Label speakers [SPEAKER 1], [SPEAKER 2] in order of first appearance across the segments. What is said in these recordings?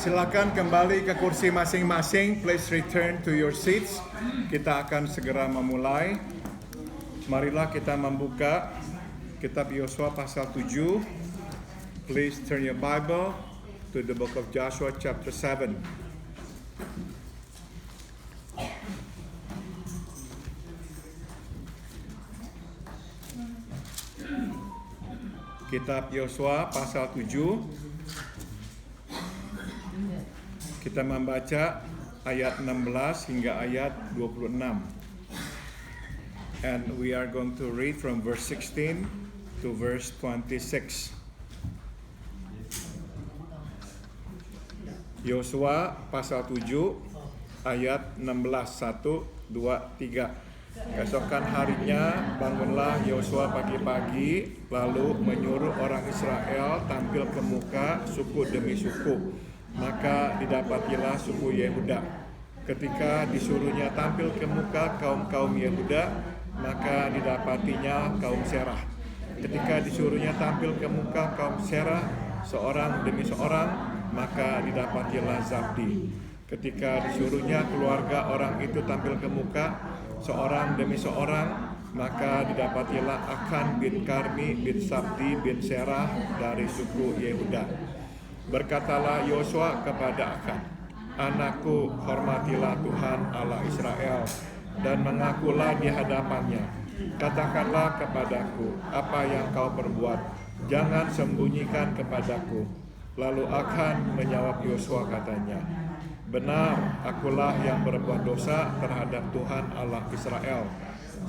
[SPEAKER 1] Silakan kembali ke kursi masing-masing. Please return to your seats. Kita akan segera memulai. Marilah kita membuka kitab Yosua pasal 7. Please turn your Bible to the book of Joshua chapter 7. Kitab Yosua pasal 7. Kita membaca ayat 16 hingga ayat 26. And we are going to read from verse 16 to verse 26. Yosua pasal 7 ayat 16, 1, 2, 3. Keesokan harinya bangunlah Yosua pagi-pagi, lalu menyuruh orang Israel tampil ke muka suku demi suku. Maka didapatilah suku Yehuda. Ketika disuruhnya tampil ke muka kaum-kaum Yehuda, maka didapatinya kaum Serah. Ketika disuruhnya tampil ke muka kaum Serah, seorang demi seorang, maka didapatilah Zabdi. Ketika disuruhnya keluarga orang itu tampil ke muka, seorang demi seorang, maka didapatilah Akan bin Karmi bin Zabdi bin Serah dari suku Yehuda. Berkatalah Yosua kepada Akan, "Anakku, hormatilah Tuhan Allah Israel dan mengakulah di hadapannya. Katakanlah kepadaku apa yang kau perbuat, jangan sembunyikan kepadaku." Lalu Akan menjawab Yosua katanya, "Benar, akulah yang berbuat dosa terhadap Tuhan Allah Israel,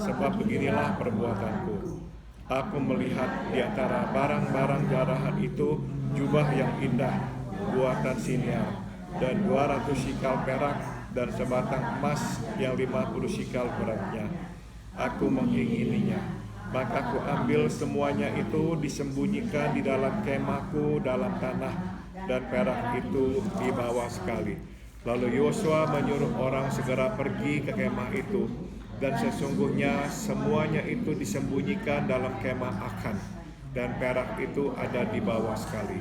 [SPEAKER 1] sebab beginilah perbuatanku. Aku melihat di antara barang-barang jarahan itu jubah yang indah, buatan Siniar, dan 200 sikal perak, dan sebatang emas yang 50 sikal beratnya. Aku mengingininya. Maka aku ambil semuanya itu, disembunyikan di dalam kemahku dalam tanah, dan perak itu dibawa sekali." Lalu Yosua menyuruh orang segera pergi ke kemah itu, dan sesungguhnya semuanya itu disembunyikan dalam kemah Akan, dan perak itu ada di bawah sekali.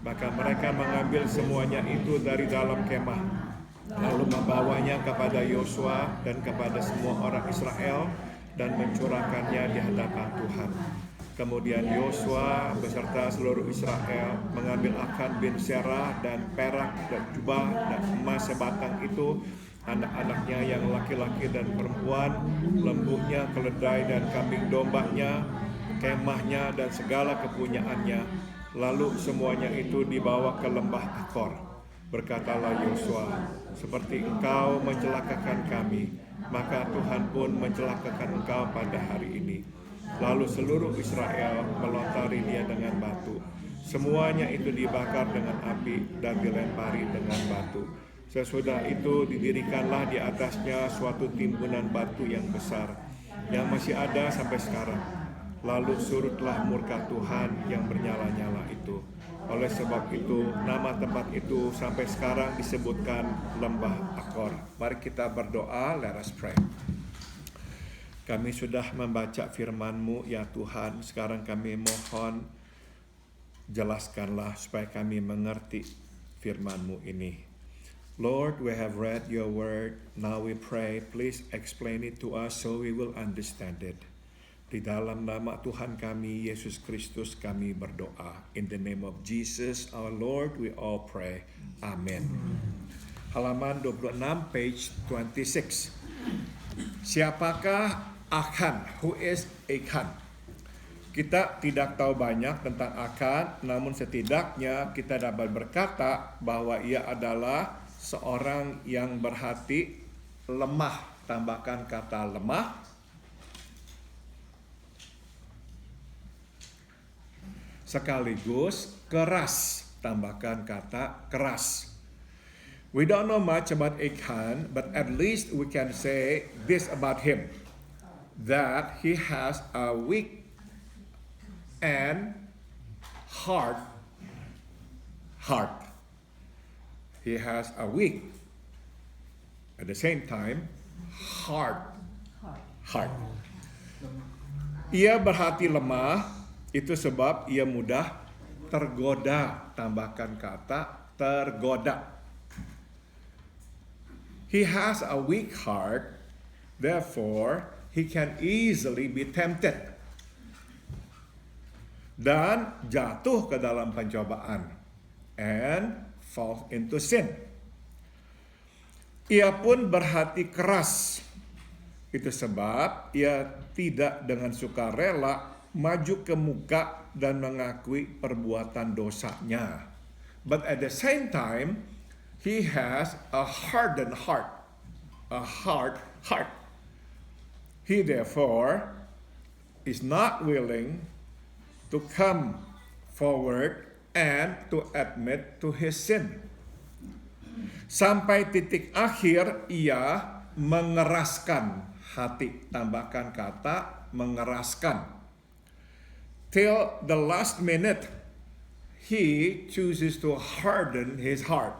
[SPEAKER 1] Maka mereka mengambil semuanya itu dari dalam kemah, lalu membawanya kepada Yosua dan kepada semua orang Israel, dan mencurahkannya di hadapan Tuhan. Kemudian Yosua beserta seluruh Israel mengambil Akan bin Serah dan perak dan jubah dan emas sebatang itu, anak-anaknya yang laki-laki dan perempuan, lembunya, keledai dan kambing dombanya, kemahnya dan segala kepunyaannya. Lalu semuanya itu dibawa ke lembah Akor. Berkatalah Yosua, "Seperti engkau mencelakakan kami, maka Tuhan pun mencelakakan engkau pada hari ini." Lalu seluruh Israel melontari dia dengan batu. Semuanya itu dibakar dengan api dan dilempari dengan batu. Sesudah itu didirikanlah di atasnya suatu timbunan batu yang besar, yang masih ada sampai sekarang. Lalu surutlah murka Tuhan yang bernyala-nyala itu. Oleh sebab itu nama tempat itu sampai sekarang disebutkan Lembah Akor. Mari kita berdoa. Let us pray. Kami sudah membaca firman-Mu ya Tuhan. Sekarang kami mohon jelaskanlah supaya kami mengerti firman-Mu ini. Lord, we have read your word. Now we pray, please explain it to us so we will understand it. Di dalam nama Tuhan kami, Yesus Kristus, kami berdoa. In the name of Jesus, our Lord, we all pray. Amen. Halaman 26, page 26. Siapakah Akan? Who is Akan? Kita tidak tahu banyak tentang Akan, namun setidaknya kita dapat berkata bahwa ia adalah seorang yang berhati lemah. Tambahkan kata lemah. Sekaligus keras. Tambahkan kata keras. We don't know much about Achan, but at least we can say this about him, that he has a weak and hard heart. He has a weak, at the same time, hard heart. Ia berhati lemah, itu sebab ia mudah tergoda. Tambahkan kata tergoda. He has a weak heart, therefore he can easily be tempted. Dan jatuh ke dalam pencobaan and fall into sin. Ia pun berhati keras. Itu sebab ia tidak dengan sukarela maju ke muka dan mengakui perbuatan dosanya. But at the same time, he has a hardened heart. A hard heart. He therefore is not willing to come forward and to admit to his sin. Sampai titik akhir ia mengeraskan hati. Tambahkan kata mengeraskan. Till the last minute, he chooses to harden his heart.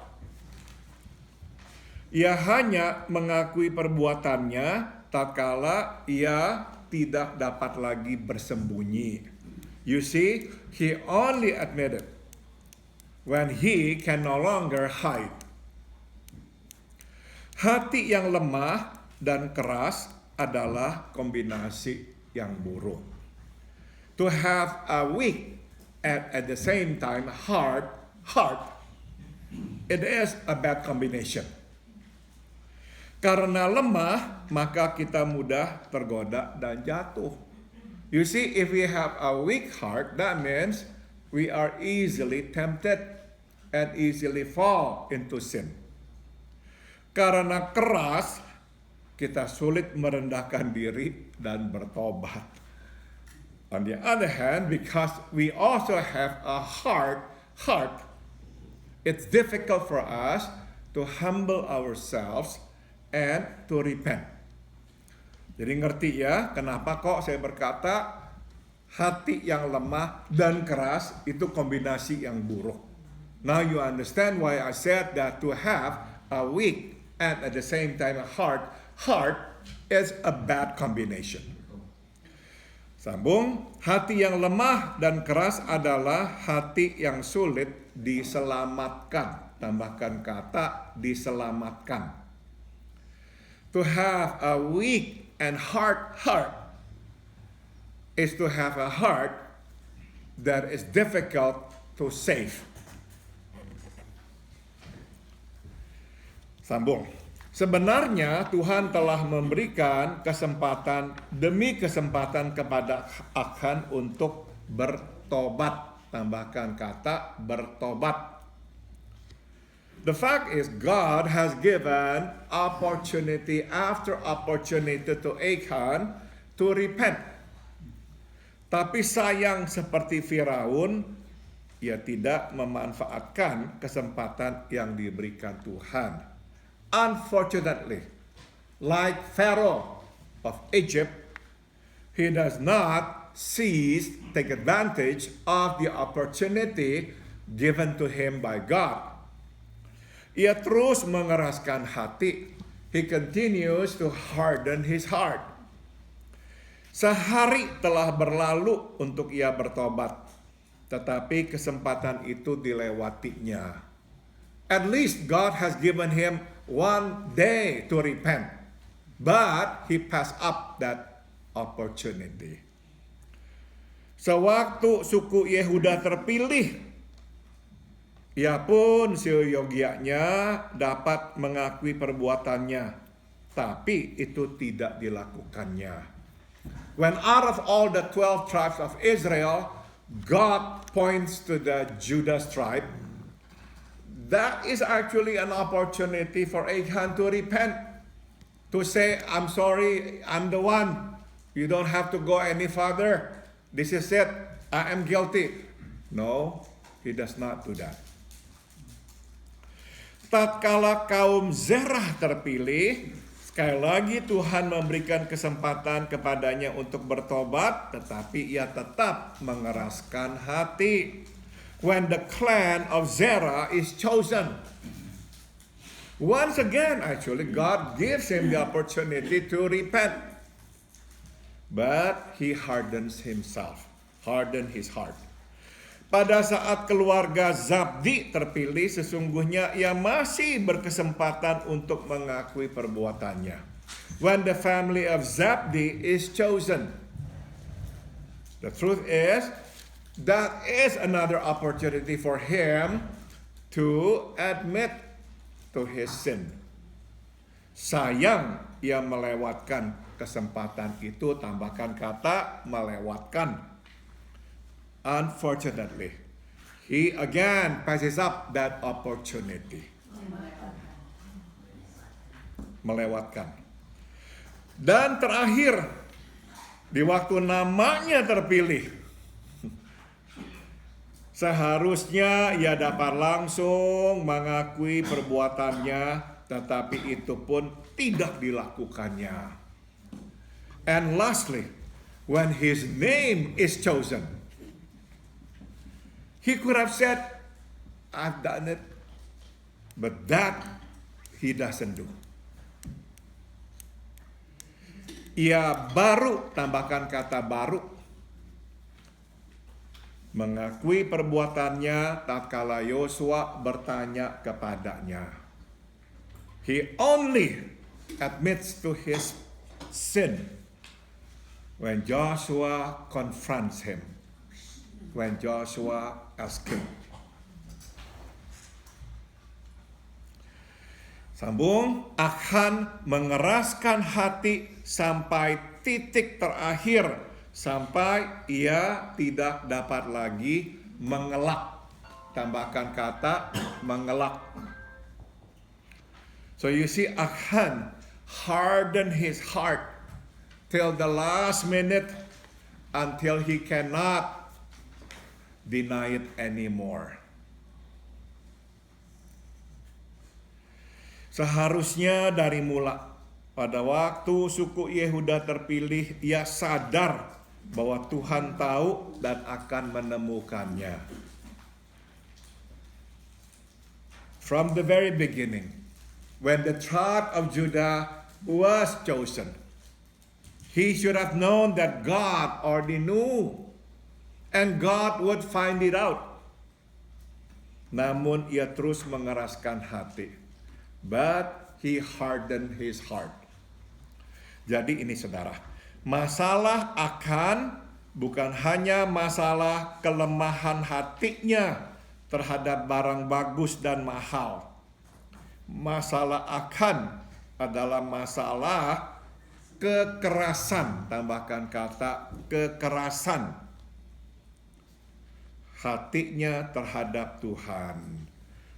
[SPEAKER 1] Ia hanya mengakui perbuatannya tatkala ia tidak dapat lagi bersembunyi. You see, he only admitted when he can no longer hide. Hati yang lemah dan keras adalah kombinasi yang buruk. To have a weak and at the same time hard heart, it is a bad combination. Karena lemah, maka kita mudah tergoda dan jatuh. You see, if we have a weak heart, that means we are easily tempted and easily fall into sin. Karena keras, kita sulit merendahkan diri dan bertobat. On the other hand, because we also have a hard heart, it's difficult for us to humble ourselves and to repent. Jadi ngerti ya, kenapa kok saya berkata hati yang lemah dan keras itu kombinasi yang buruk. Now you understand why I said that to have a weak and at the same time a heart is a bad combination. Sambung, hati yang lemah dan keras adalah hati yang sulit diselamatkan. Tambahkan kata diselamatkan. To have a weak and hard heart is to have a heart that is difficult to save. Sambung. Sebenarnya Tuhan telah memberikan kesempatan demi kesempatan kepada Akhan untuk bertobat. Tambahkan kata bertobat. The fact is, God has given opportunity after opportunity to Achan to repent. Tapi sayang seperti Firaun, ia tidak memanfaatkan kesempatan yang diberikan Tuhan. Unfortunately, like Pharaoh of Egypt, he does not take advantage of the opportunity given to him by God. Ia terus mengeraskan hati. He continues to harden his heart. Sehari telah berlalu untuk ia bertobat, tetapi kesempatan itu dilewatinya. At least God has given him one day to repent, but he passed up that opportunity. Sewaktu suku Yehuda terpilih, ia pun seyogianya dapat mengakui perbuatannya, tapi itu tidak dilakukannya. When out of all the 12 tribes of Israel, God points to the Judah tribe, that is actually an opportunity for Achan to repent, to say, I'm sorry, I'm the one. You don't have to go any further. This is it. I am guilty. No, he does not do that. Tatkala kaum Zerah terpilih, sekali lagi Tuhan memberikan kesempatan kepadanya untuk bertobat, tetapi ia tetap mengeraskan hati. When the clan of Zerah is chosen, once again, actually, God gives him the opportunity to repent. But he hardens his heart. Pada saat keluarga Zabdi terpilih, sesungguhnya ia masih berkesempatan untuk mengakui perbuatannya. When the family of Zabdi is chosen, the truth is, that is another opportunity for him to admit to his sin. Sayang ia melewatkan kesempatan itu, tambahkan kata melewatkan. Unfortunately, he again passes up that opportunity. Melewatkan. Dan terakhir, di waktu namanya terpilih, seharusnya ia dapat langsung mengakui perbuatannya, tetapi itu pun tidak dilakukannya. And lastly, when his name is chosen, he could have said, I've done it, but that he doesn't do. Ia baru, tambahkan kata baru, mengakui perbuatannya tatkala Yosua bertanya kepadanya. He only admits to his sin when Joshua confronts him. When Joshua asked him. Sambung, akan mengeraskan hati sampai titik terakhir, sampai ia tidak dapat lagi mengelak. Tambahkan kata mengelak. So you see, akan harden his heart till the last minute, until he cannot deny it anymore. Seharusnya dari mula, pada waktu suku Yehuda terpilih, ia sadar bahwa Tuhan tahu dan akan menemukannya. From the very beginning, when the tribe of Judah was chosen, he should have known that God already knew, and God would find it out. Namun ia terus mengeraskan hati. But he hardened his heart. Jadi ini saudara, masalah akan bukan hanya masalah kelemahan hatinya terhadap barang bagus dan mahal. Masalah akan adalah masalah kekerasan, tambahkan kata kekerasan hatinya terhadap Tuhan.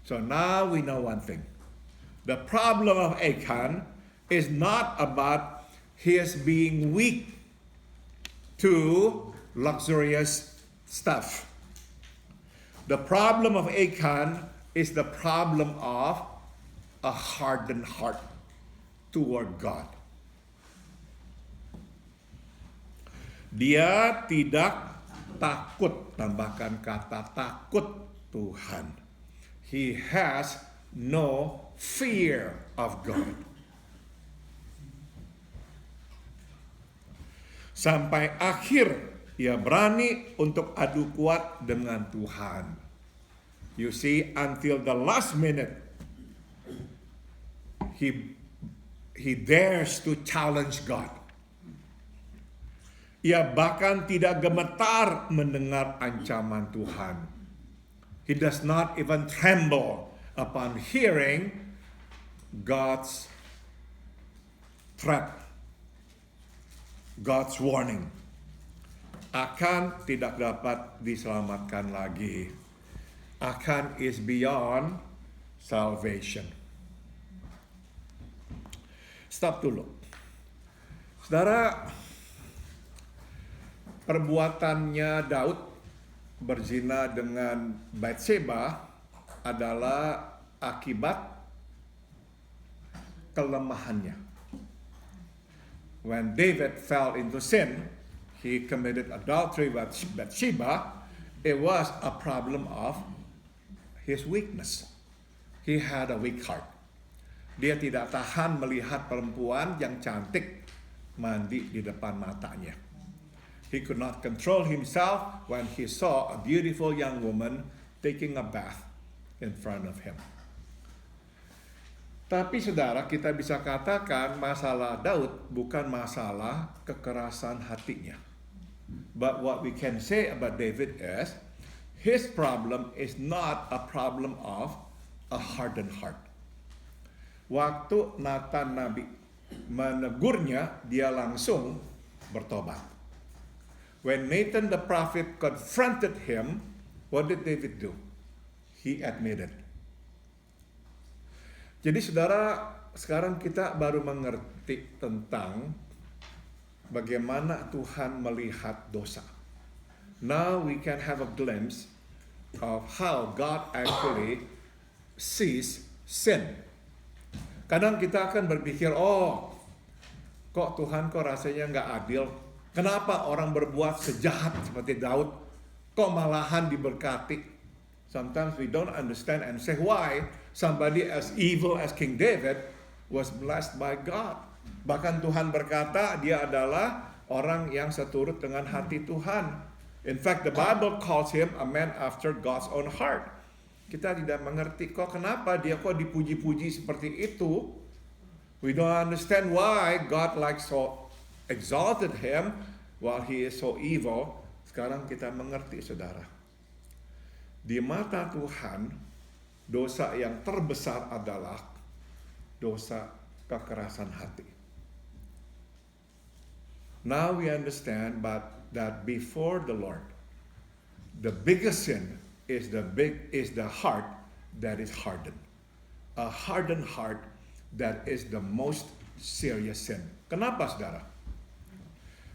[SPEAKER 1] So now we know one thing. The problem of Achan is not about his being weak to luxurious stuff. The problem of Achan is the problem of a hardened heart toward God. Dia tidak takut, tambahkan kata takut Tuhan. He has no fear of God. Sampai akhir ia berani untuk adu kuat dengan Tuhan. You see, until the last minute, he dares to challenge God. Ia bahkan tidak gemetar mendengar ancaman Tuhan. He does not even tremble upon hearing God's threat, God's warning. Akan tidak dapat diselamatkan lagi. Akan is beyond salvation. Stop dulu. Saudara, perbuatannya Daud berzina dengan Batseba adalah akibat kelemahannya. When David fell into sin, he committed adultery with Bathsheba. It was a problem of his weakness. He had a weak heart. Dia tidak tahan melihat perempuan yang cantik mandi di depan matanya. He could not control himself when he saw a beautiful young woman taking a bath in front of him. Tapi saudara, kita bisa katakan masalah Daud bukan masalah kekerasan hatinya. But what we can say about David is, his problem is not a problem of a hardened heart. Waktu Nathan Nabi menegurnya, dia langsung bertobat. When Nathan the prophet confronted him, what did David do? He admitted. Jadi saudara, sekarang kita baru mengerti tentang bagaimana Tuhan melihat dosa. Now we can have a glimpse of how God actually sees sin. Kadang kita akan berpikir, oh, kok Tuhan kok rasanya nggak adil? Kenapa orang berbuat sejahat seperti Daud, kok malahan diberkati? Sometimes we don't understand and say why somebody as evil as King David was blessed by God. Bahkan Tuhan berkata dia adalah orang yang seturut dengan hati Tuhan. In fact, the Bible calls him a man after God's own heart. Kita tidak mengerti kok kenapa dia kok dipuji-puji seperti itu. We don't understand why God so exalted him while he is so evil. Sekarang kita mengerti, saudara. Di mata Tuhan, dosa yang terbesar adalah dosa kekerasan hati. Now we understand that before the Lord, the biggest sin is the heart that is hardened. A hardened heart that is the most serious sin. Kenapa, saudara?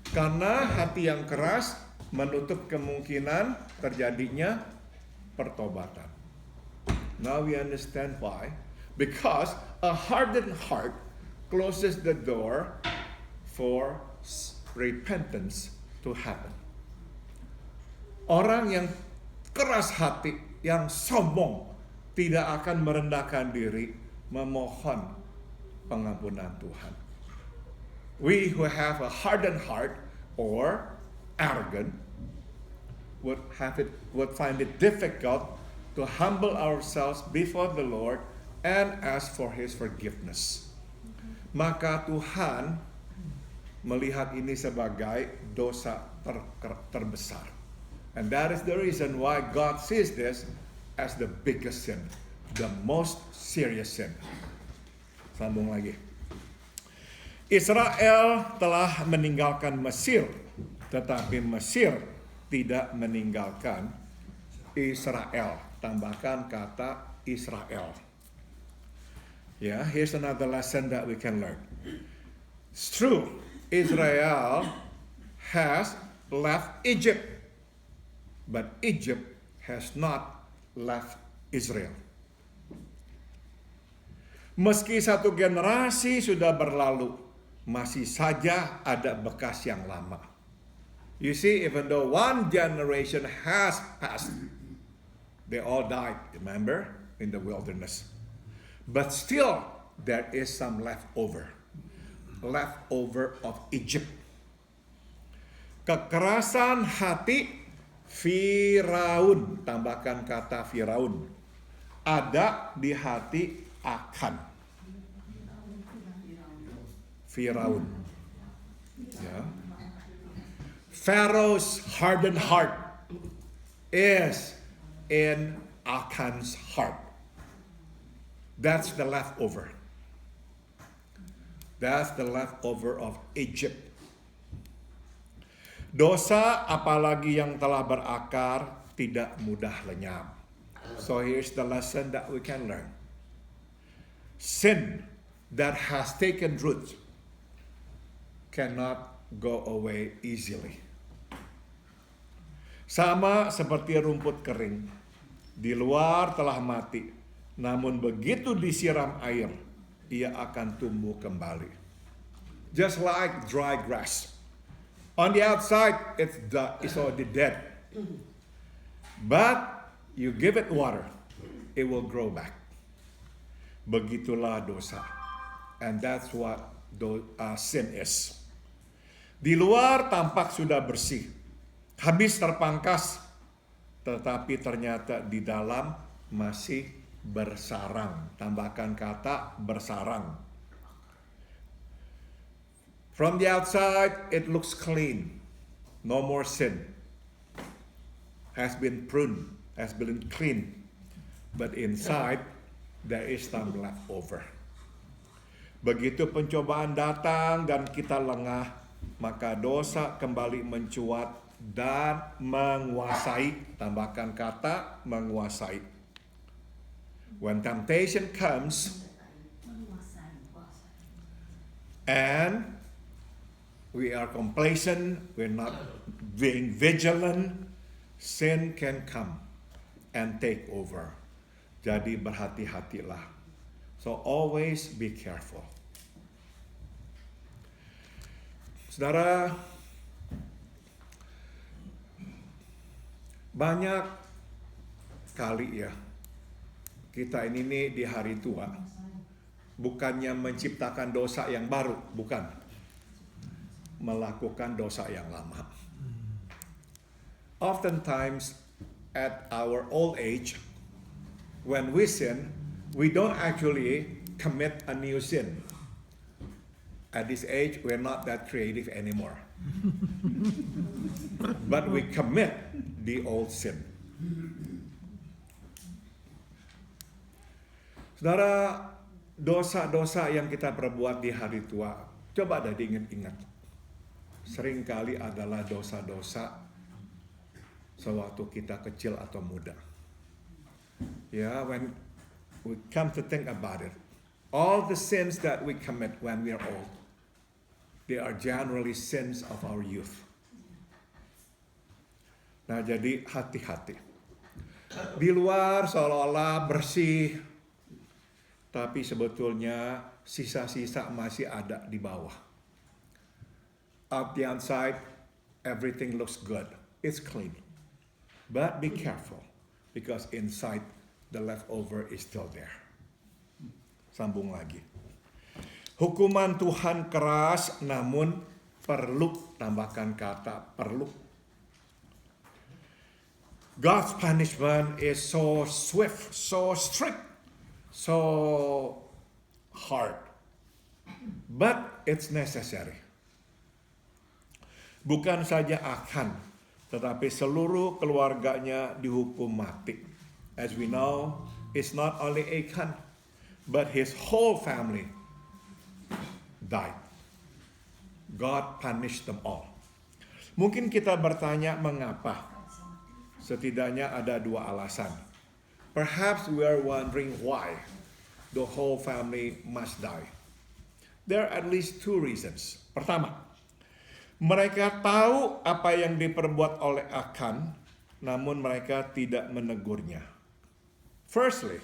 [SPEAKER 1] Karena hati yang keras menutup kemungkinan terjadinya pertobatan. Now we understand why. Because a hardened heart closes the door for repentance to happen. Orang yang keras hati, yang sombong, tidak akan merendahkan diri memohon pengampunan Tuhan. We who have a hardened heart or arrogant would find it difficult to humble ourselves before the Lord and ask for His forgiveness. Maka Tuhan melihat ini sebagai dosa terbesar. And that is the reason why God sees this as the biggest sin, the most serious sin. Sambung lagi. Israel telah meninggalkan Mesir, tetapi Mesir tidak meninggalkan Israel. Tambahkan kata Israel. Here's another lesson that we can learn. It's true, Israel has left Egypt, but Egypt has not left Israel. Meski satu generasi sudah berlalu, masih saja ada bekas yang lama. You see, even though one generation has passed, they all died, remember, in the wilderness. But still, there is some leftover of Egypt. Kekerasan hati Firaun, tambahkan kata Firaun, ada di hati Akan. Firaun. Pharaoh's hardened heart is in Akan's heart. That's the leftover. That's the leftover of Egypt. Dosa apalagi yang telah berakar tidak mudah lenyap. So here's the lesson that we can learn. Sin that has taken root cannot go away easily. Sama seperti rumput kering, di luar telah mati, namun begitu disiram air, ia akan tumbuh kembali. Just like dry grass. On the outside, it's already dead. But you give it water, it will grow back. Begitulah dosa. And that's what sin is. Di luar tampak sudah bersih, habis terpangkas, tetapi ternyata di dalam masih bersarang. Tambahkan kata bersarang. From the outside, it looks clean. No more sin. Has been pruned, has been clean. But inside, there is some left over. Begitu pencobaan datang dan kita lengah, maka dosa kembali mencuat dan menguasai. Tambahkan kata menguasai. When temptation comes and we are complacent, we're not being vigilant, sin can come and take over. Jadi berhati-hatilah. So always be careful. Saudara, banyak kali ya kita ini nih di hari tua bukannya menciptakan dosa yang baru, bukan, melakukan dosa yang lama. Oftentimes at our old age, when we sin, we don't actually commit a new sin. At this age, we're not that creative anymore. But we commit the old sin. Saudara, dosa-dosa yang kita perbuat di hari tua, coba dah diingat-ingat. Seringkali adalah dosa-dosa sewaktu kita kecil atau muda. Ya, when we come to think about it, all the sins that we commit when we are old, they are generally sins of our youth. Nah, jadi hati-hati. Di luar seolah-olah bersih, tapi sebetulnya sisa-sisa masih ada di bawah. Out the outside, everything looks good. It's clean. But be careful, because inside, the leftover is still there. Sambung lagi. Hukuman Tuhan keras, namun perlu, tambahkan kata perlu. God's punishment is so swift, so strict, so hard. But it's necessary. Bukan saja Achan, tetapi seluruh keluarganya dihukum mati. As we know, it's not only Achan, but his whole family died. God punished them all. Mungkin kita bertanya mengapa? Setidaknya ada dua alasan. Perhaps we are wondering why the whole family must die. There are at least two reasons. Pertama, mereka tahu apa yang diperbuat oleh Achan, namun mereka tidak menegurnya. Firstly,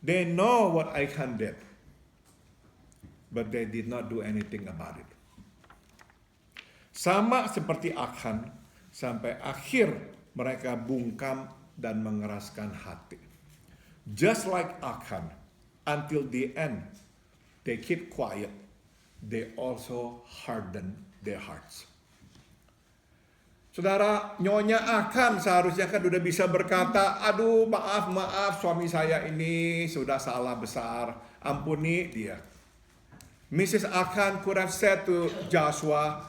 [SPEAKER 1] they know what Achan did, but they did not do anything about it. Sama seperti Achan, sampai akhir mereka bungkam dan mengeraskan hati. Just like Achan, until the end, they keep quiet. They also harden their hearts. Saudara, Nyonya Achan seharusnya kan udah bisa berkata, aduh maaf suami saya ini sudah salah besar, ampuni dia. Mrs. Achan could have said to Joshua,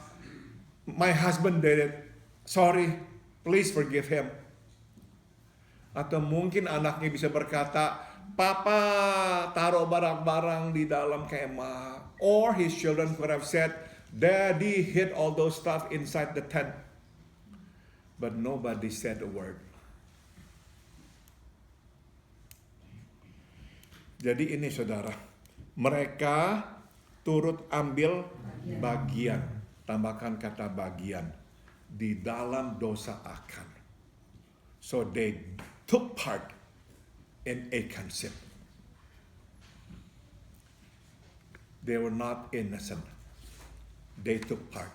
[SPEAKER 1] my husband did it, sorry, please forgive him. Atau mungkin anaknya bisa berkata, Papa taruh barang-barang di dalam kemah. Or his children could have said, Daddy hid all those stuff inside the tent. But nobody said a word. Jadi ini saudara, mereka turut ambil bagian, tambahkan kata bagian, di dalam dosa Achan. So they took part in Achan's sin. They were not innocent. They took part.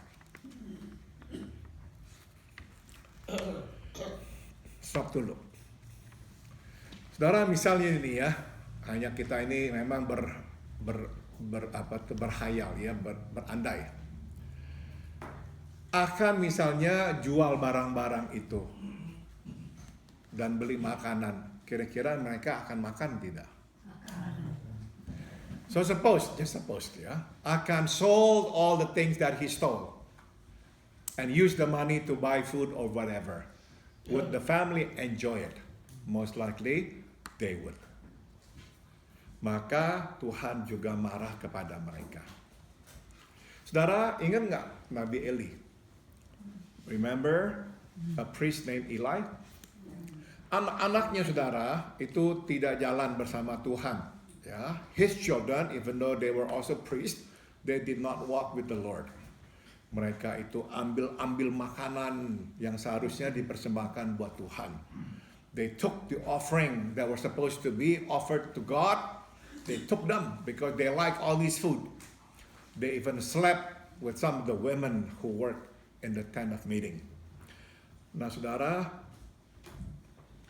[SPEAKER 1] Stop dulu. Saudara, misalnya ini ya, hanya kita ini memang berhayal ya, berandai. akan misalnya jual barang-barang itu dan beli makanan, kira-kira mereka akan makan tidak? So just suppose ya, akan sold all the things that he stole and use the money to buy food or whatever. Would the family enjoy it? Most likely they would. Maka Tuhan juga marah kepada mereka. Saudara, ingat nggak Nabi Eli? Remember a priest named Eli? Anak-anaknya saudara itu tidak jalan bersama Tuhan. Ya, his children, even though they were also priests, they did not walk with the Lord. Mereka itu ambil makanan yang seharusnya dipersembahkan buat Tuhan. They took the offering that were supposed to be offered to God. They took them because they like all this food. They even slept with some of the women who worked in the tent of meeting. Nah saudara,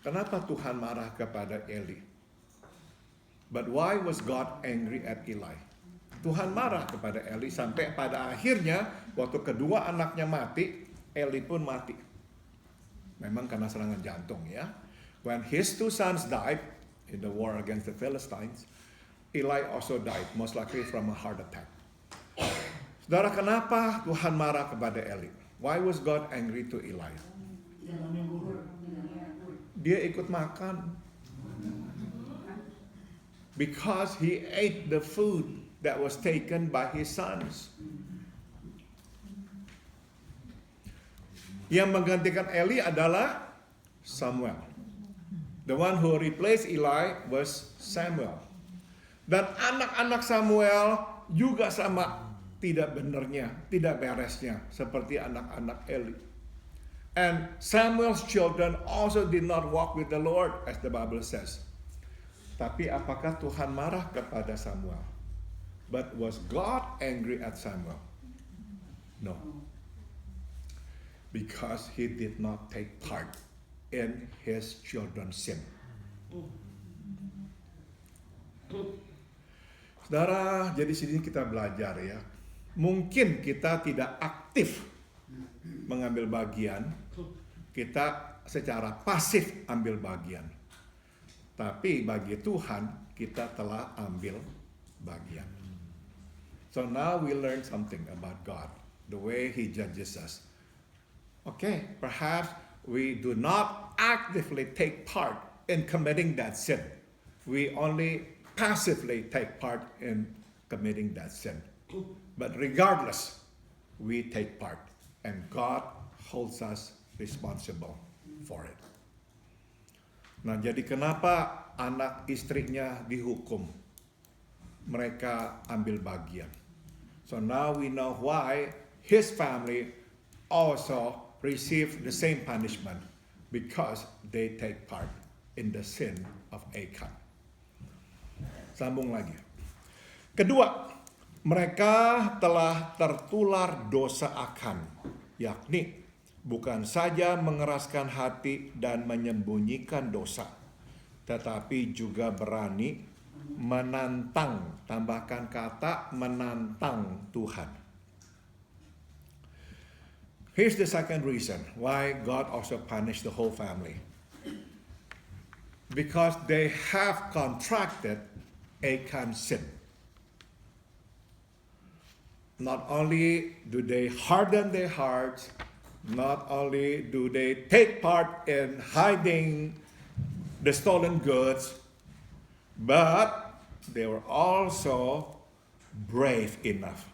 [SPEAKER 1] kenapa Tuhan marah kepada Eli? But why was God angry at Eli? Tuhan marah kepada Eli sampai pada akhirnya waktu kedua anaknya mati, Eli pun mati. Memang karena serangan jantung ya. When his two sons died in the war against the Philistines, Eli also died, most likely from a heart attack. Saudara, kenapa Tuhan marah kepada Eli? Why was God angry to Eli? Dia ikut makan. Because he ate the food that was taken by his sons. Yang menggantikan Eli adalah Samuel. The one who replaced Eli was Samuel. Dan anak-anak Samuel juga sama tidak benarnya, tidak beresnya seperti anak-anak Eli. And Samuel's children also did not walk with the Lord, as the Bible says. Tapi apakah Tuhan marah kepada Samuel? But was God angry at Samuel? No. Because he did not take part in his children's sin. Saudara, jadi sini kita belajar ya. Mungkin kita tidak aktif mengambil bagian, kita secara pasif ambil bagian. Tapi bagi Tuhan kita telah ambil bagian. So now we learn something about God, the way He judges us. Okay, perhaps we do not actively take part in committing that sin. We only passively take part in committing that sin. But regardless, we take part, and God holds us responsible for it. Nah, jadi kenapa anak istrinya dihukum? Mereka ambil bagian. So now we know why his family also received the same punishment, because they take part in the sin of Achan. Sambung lagi. Kedua, mereka telah tertular dosa Achan, yakni bukan saja mengeraskan hati dan menyembunyikan dosa, tetapi juga berani menantang, tambahkan kata menantang Tuhan. Here's the second reason why God also punished the whole family. Because they have contracted Achan's sin. Not only do they harden their hearts, not only do they take part in hiding the stolen goods, but they were also brave enough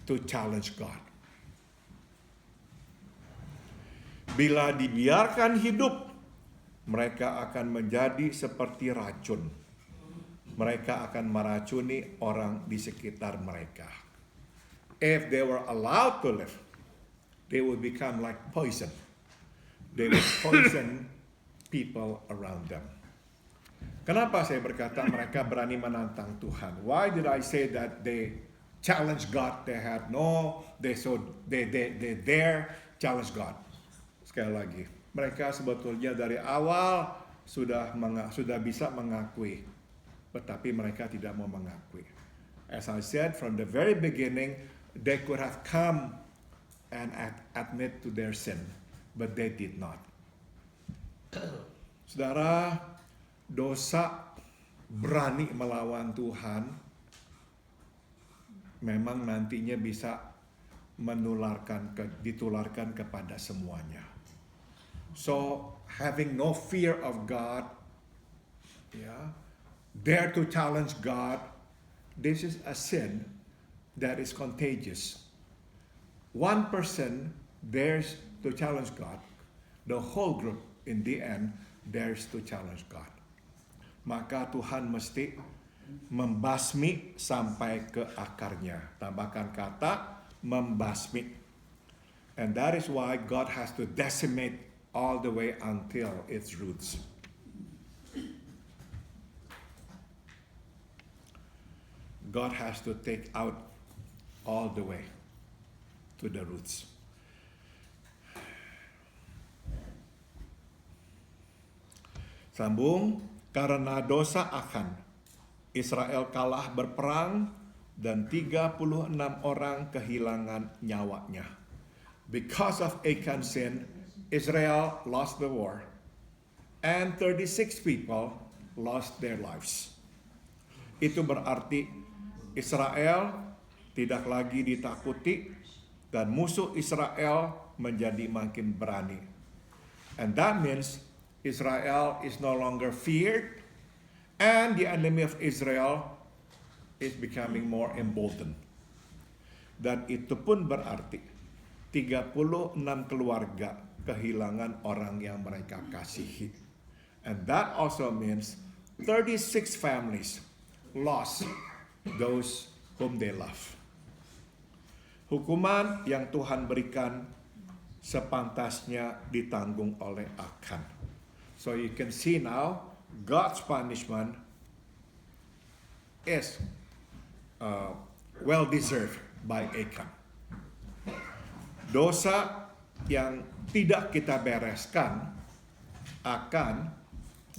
[SPEAKER 1] to challenge God. Bila dibiarkan hidup, mereka akan menjadi seperti racun. Mereka akan meracuni orang di sekitar mereka. If they were allowed to live, they would become like poison. They would poison people around them. Kenapa saya berkata mereka berani menantang Tuhan? Why did I say that they challenge God? They dare challenge God. Sekali lagi, mereka sebetulnya dari awal sudah bisa mengakui, tetapi mereka tidak mau mengakui. As I said from the very beginning, they could have come and admit to their sin, but they did not. Saudara, dosa berani melawan Tuhan memang nantinya bisa ditularkan kepada semuanya. So having no fear of God, dare to challenge God, this is a sin that is contagious. One person dares to challenge God, the whole group in the end dares to challenge God. Maka Tuhan mesti membasmi sampai ke akarnya. Tambahkan kata membasmi. And that is why God has to decimate all the way until its roots. God has to take out all the way to the roots. Sambung, karena dosa Achan, Israel kalah berperang dan 36 orang kehilangan nyawanya. Because of Achan's sin, Israel lost the war and 36 people lost their lives. Itu berarti Israel tidak lagi ditakuti dan musuh Israel menjadi makin berani. And that means Israel is no longer feared and the enemy of Israel is becoming more emboldened. Dan itu pun berarti 36 keluarga kehilangan orang yang mereka kasihi. And that also means 36 families lost those whom they love. Hukuman yang Tuhan berikan sepantasnya ditanggung oleh Achan. So you can see now God's punishment is well deserved by Achan. Dosa yang tidak kita bereskan akan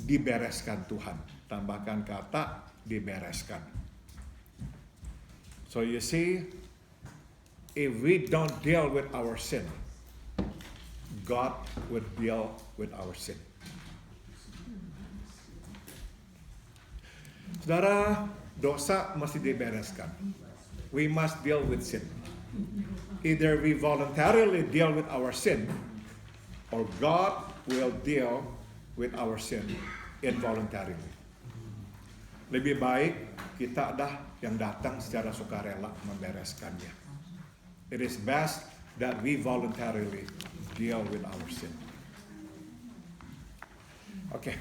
[SPEAKER 1] dibereskan Tuhan. Tambahkan kata dibereskan. So you see, if we don't deal with our sin, God will deal with our sin. Saudara, dosa mesti dibereskan. We must deal with sin. Either we voluntarily deal with our sin, or God will deal with our sin involuntarily. Lebih baik kita yang datang secara sukarela membereskannya. It is best that we voluntarily deal with our sin. Okay.